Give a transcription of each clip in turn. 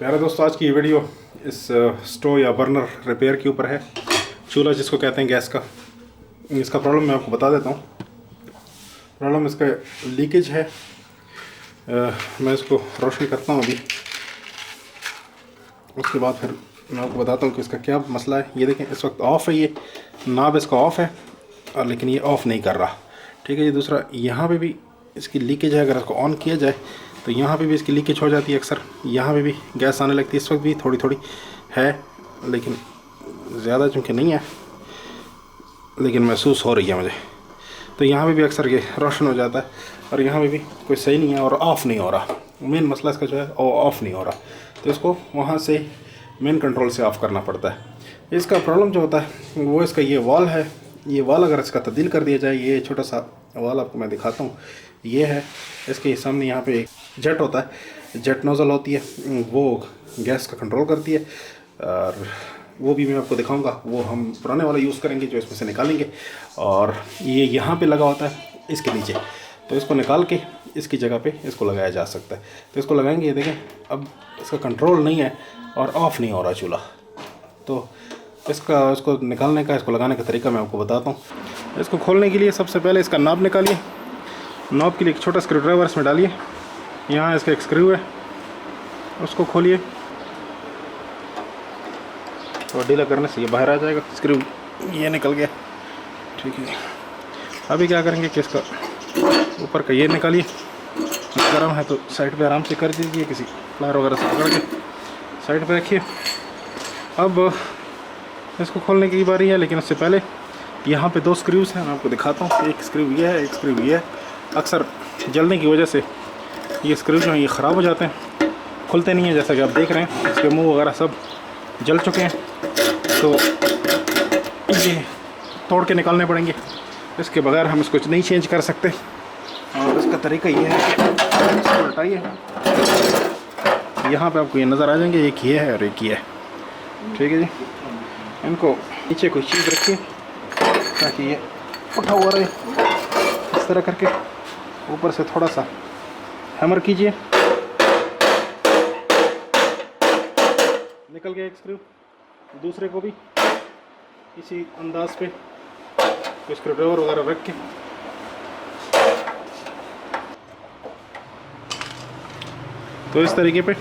प्यारे दोस्तों, आज की ये वीडियो इस स्टोव या बर्नर रिपेयर के ऊपर है। चूल्हा जिसको कहते हैं गैस का। इसका प्रॉब्लम मैं आपको बता देता हूँ। प्रॉब्लम इसका लीकेज है। मैं इसको रोशनी करता हूँ अभी, उसके बाद फिर मैं आपको बताता हूँ कि इसका क्या मसला है। ये देखें, इस वक्त ऑफ़ है, ये नाब इसका ऑफ़ है और लेकिन ये ऑफ़ नहीं कर रहा। ठीक है जी। दूसरा, यहाँ पे भी इसकी लीकेज है। अगर इसको ऑन किया जाए तो यहाँ पे भी इसकी लीकेज हो जाती है अक्सर। यहाँ पे भी गैस आने लगती है। इस वक्त भी थोड़ी थोड़ी है, लेकिन ज़्यादा चूँकि नहीं है, लेकिन महसूस हो रही है मुझे। तो यहाँ पे भी अक्सर ये रोशन हो जाता है और यहाँ पे भी कोई सही नहीं है और ऑफ़ नहीं हो रहा। मेन मसला इसका जो है वो ऑफ़ नहीं हो रहा, तो इसको वहाँ से मेन कंट्रोल से ऑफ़ करना पड़ता है। इसका प्रॉब्लम जो होता है वो इसका ये वॉल है। ये वॉल अगर इसका तब्दील कर दिया जाए, ये छोटा सा वॉल आपको मैं दिखाता हूँ। ये है, इसके सामने यहाँ पे एक जेट होता है, जेट नोज़ल होती है, वो गैस का कंट्रोल करती है। और वो भी मैं आपको दिखाऊंगा। वो हम पुराने वाला यूज़ करेंगे जो इसमें से निकालेंगे। और ये यहाँ पे लगा होता है इसके नीचे, तो इसको निकाल के इसकी जगह पे इसको लगाया जा सकता है। तो इसको लगाएंगे। ये देखें, अब इसका कंट्रोल नहीं है और ऑफ़ नहीं हो रहा चूल्हा। तो इसको निकालने का, इसको लगाने का तरीका मैं आपको बताता हूँ। इसको खोलने के लिए सबसे पहले इसका नॉब निकालिए। नॉब के लिए एक छोटा स्क्रू ड्राइवर इसमें डालिए। यहाँ इसका एक स्क्रू है, उसको खोलिए। तो ढीला करने से ये बाहर आ जाएगा स्क्रू। ये निकल गया। ठीक है। अभी क्या करेंगे कि इसका ऊपर का ये निकालिए। गर्म है तो साइड पे आराम से कर दीजिए, किसी फ्लायर वगैरह से पकड़ के साइड पे रखिए। अब इसको खोलने की बारी है, लेकिन उससे पहले यहाँ पे दो स्क्रूज हैं, मैं आपको दिखाता हूँ। एक स्क्रू ये है, एक स्क्रू ये है। अक्सर जलने की वजह से ये स्क्रू जो हैं ये ख़राब हो जाते हैं, खुलते नहीं हैं। जैसा कि आप देख रहे हैं, इसके मुंह वगैरह सब जल चुके हैं, तो ये तोड़ के निकालने पड़ेंगे। इसके बगैर हम इसको नहीं चेंज कर सकते। और इसका तरीका ये है कि इसको उल्टाइए। यहाँ पे आपको ये नज़र आ जाएंगे, एक ये है और एक ये है। ठीक है जी। इनको नीचे कोई चीज़ रखिए ताकि ये उठा हुआ रहे। इस तरह करके ऊपर से थोड़ा सा हैमर कीजिए। निकल गया एक स्क्रू। दूसरे को भी इसी अंदाज पे स्क्रू ड्राइवर वगैरह रख के तो इस तरीके पे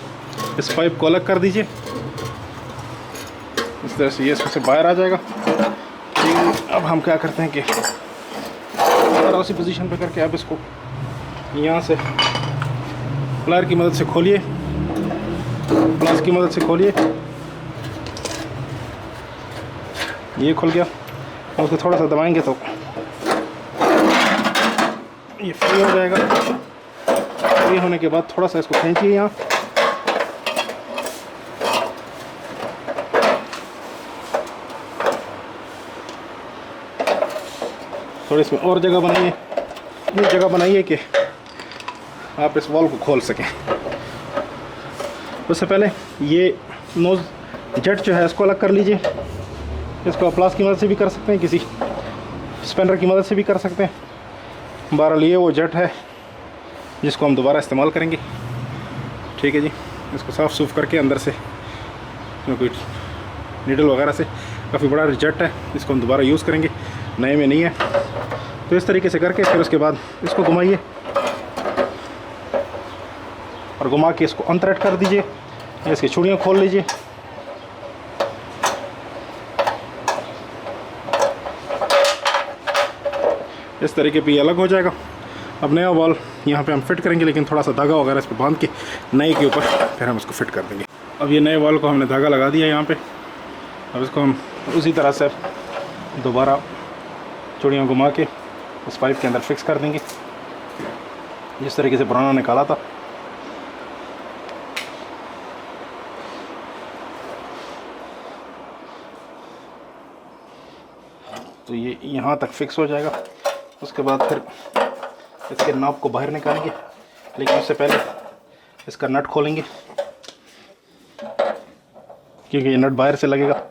इस पाइप को अलग कर दीजिए। इस तरह से ये इसमें से बाहर आ जाएगा। ठीक है। अब हम क्या करते हैं कि उसी पोजीशन पे करके अब इसको यहाँ से प्लायर की मदद से खोलिए, प्लास की मदद से खोलिए। ये खुल गया। और उसको थोड़ा सा दबाएंगे तो ये फ्री हो जाएगा। फ्री होने के बाद थोड़ा सा इसको खींचिए यहाँ। थोड़ी इसमें और जगह बनाइए, इतनी जगह बनाइए कि आप इस वॉल को खोल सकें। उससे पहले ये नोज जेट जो है इसको अलग कर लीजिए। इसको आप प्लास की मदद से भी कर सकते हैं, किसी स्पेनर की मदद से भी कर सकते हैं। बहरहाल ये वो जेट है जिसको हम दोबारा इस्तेमाल करेंगे। ठीक है जी। इसको साफ़ सूफ करके अंदर से कोई नीडल वगैरह से, काफ़ी बड़ा जेट है, इसको हम दोबारा यूज़ करेंगे, नए में नहीं है। तो इस तरीके से करके फिर उसके बाद इसको घुमाइए और घुमा के इसको अनथ्रेड कर दीजिए। इसकी चूड़ियाँ खोल लीजिए। इस तरीके पे ये अलग हो जाएगा। अब नया वॉल यहाँ पे हम फिट करेंगे, लेकिन थोड़ा सा धागा वगैरह इस पर बांध के नए के ऊपर फिर हम इसको फिट कर देंगे। अब ये नए वॉल को हमने धागा लगा दिया यहाँ पे। अब इसको हम उसी तरह से दोबारा चूड़ियाँ घुमा के उस पाइप के अंदर फिक्स कर देंगे, जिस तरीके से पुराना निकाला था। तो ये यहाँ तक फिक्स हो जाएगा। उसके बाद फिर इसके नॉब को बाहर निकालेंगे, लेकिन उससे पहले इसका नट खोलेंगे क्योंकि ये नट बाहर से लगेगा।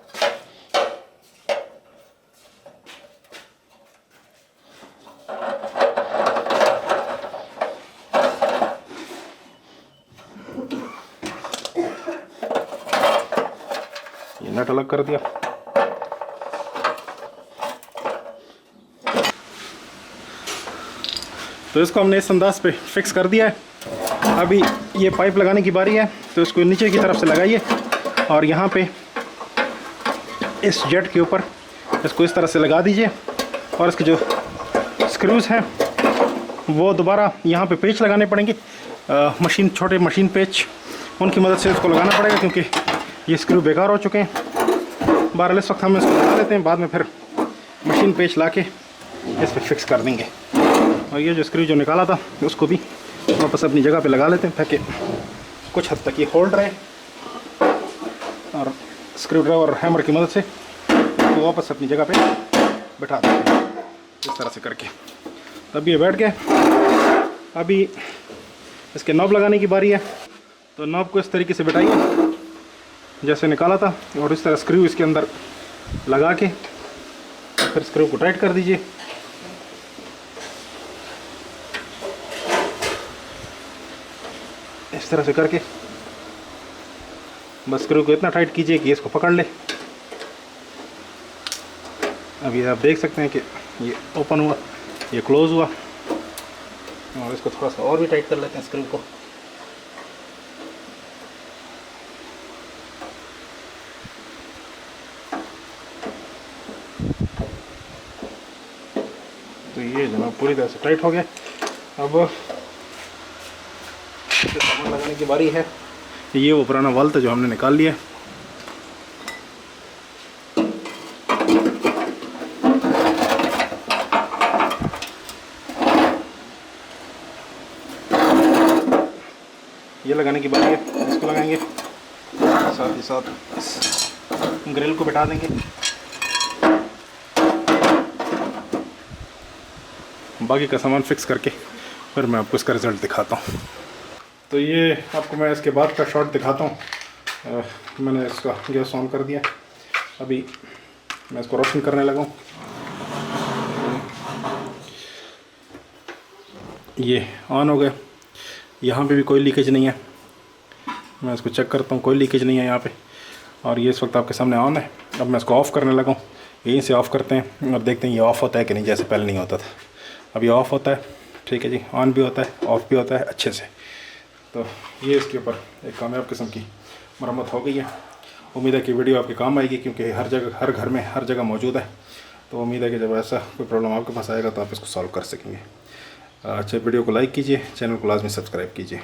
नट अलग कर दिया। तो इसको हमने इस अंदाज पे फिक्स कर दिया है। अभी ये पाइप लगाने की बारी है, तो इसको नीचे की तरफ से लगाइए और यहाँ पे इस जेट के ऊपर इसको इस तरह से लगा दीजिए और इसके जो स्क्रूज़ हैं वो दोबारा यहाँ पे पेच लगाने पड़ेंगे। मशीन, छोटे मशीन पेच, उनकी मदद से इसको लगाना पड़ेगा क्योंकि ये स्क्रू बेकार हो चुके हैं। बहरहाल इस वक्त हम इसको लगा लेते हैं, बाद में फिर मशीन पेच ला के इस पर फिक्स कर देंगे। और ये जो स्क्रू जो निकाला था उसको भी वापस अपनी जगह पे लगा लेते हैं ताकि कुछ हद तक ये होल्ड रहे, और स्क्रू ड्राइवर और हैमर की मदद से इसको वापस अपनी जगह पे बैठा देते हैं इस तरह से करके। तब ये बैठ गए। अभी इसके नॉब लगाने की बारी है। तो नॉब को इस तरीके से बैठाइए जैसे निकाला था, और इस तरह स्क्रू इसके अंदर लगा के फिर स्क्रू को टाइट कर दीजिए। इस तरह से करके बस स्क्रू को इतना टाइट कीजिए कि इसको पकड़ ले। अभी आप देख सकते हैं कि ये ओपन हुआ, ये क्लोज हुआ, और इसको थोड़ा सा और भी टाइट कर लेते हैं स्क्रू को। तो ये जनाब पूरी तरह से टाइट हो गया। अब सामान लगाने की बारी है। ये वो पुराना वाल्व था जो हमने निकाल लिया। ये लगाने की बारी है, इसको लगाएंगे, साथ ही साथ इस ग्रिल को बिठा देंगे। बाकी का सामान फिक्स करके फिर मैं आपको इसका रिज़ल्ट दिखाता हूँ। तो ये आपको मैं इसके बाद का शॉट दिखाता हूँ। मैंने इसका गैस ऑन कर दिया। अभी मैं इसको रोशन करने लगा हूँ। ये ऑन हो गया। यहाँ पे भी कोई लीकेज नहीं है। मैं इसको चेक करता हूँ, कोई लीकेज नहीं है यहाँ पे। और ये इस वक्त आपके सामने ऑन है। अब मैं इसको ऑफ़ करने लगा हूँ। यहीं से ऑफ़ करते हैं और देखते हैं ये ऑफ़ होता है कि नहीं, जैसे पहले नहीं होता था। अब ये ऑफ़ होता है, ठीक है जी। ऑन भी होता है, ऑफ़ भी होता है अच्छे से। तो ये इसके ऊपर एक कामयाब किस्म की मरम्मत हो गई है। उम्मीद है कि वीडियो आपके काम आएगी क्योंकि हर जगह, हर घर में, हर जगह मौजूद है। तो उम्मीद है कि जब ऐसा कोई प्रॉब्लम आपके पास आएगा तो आप इसको सॉल्व कर सकेंगे। अच्छा, वीडियो को लाइक कीजिए, चैनल को लाजमी सब्सक्राइब कीजिए।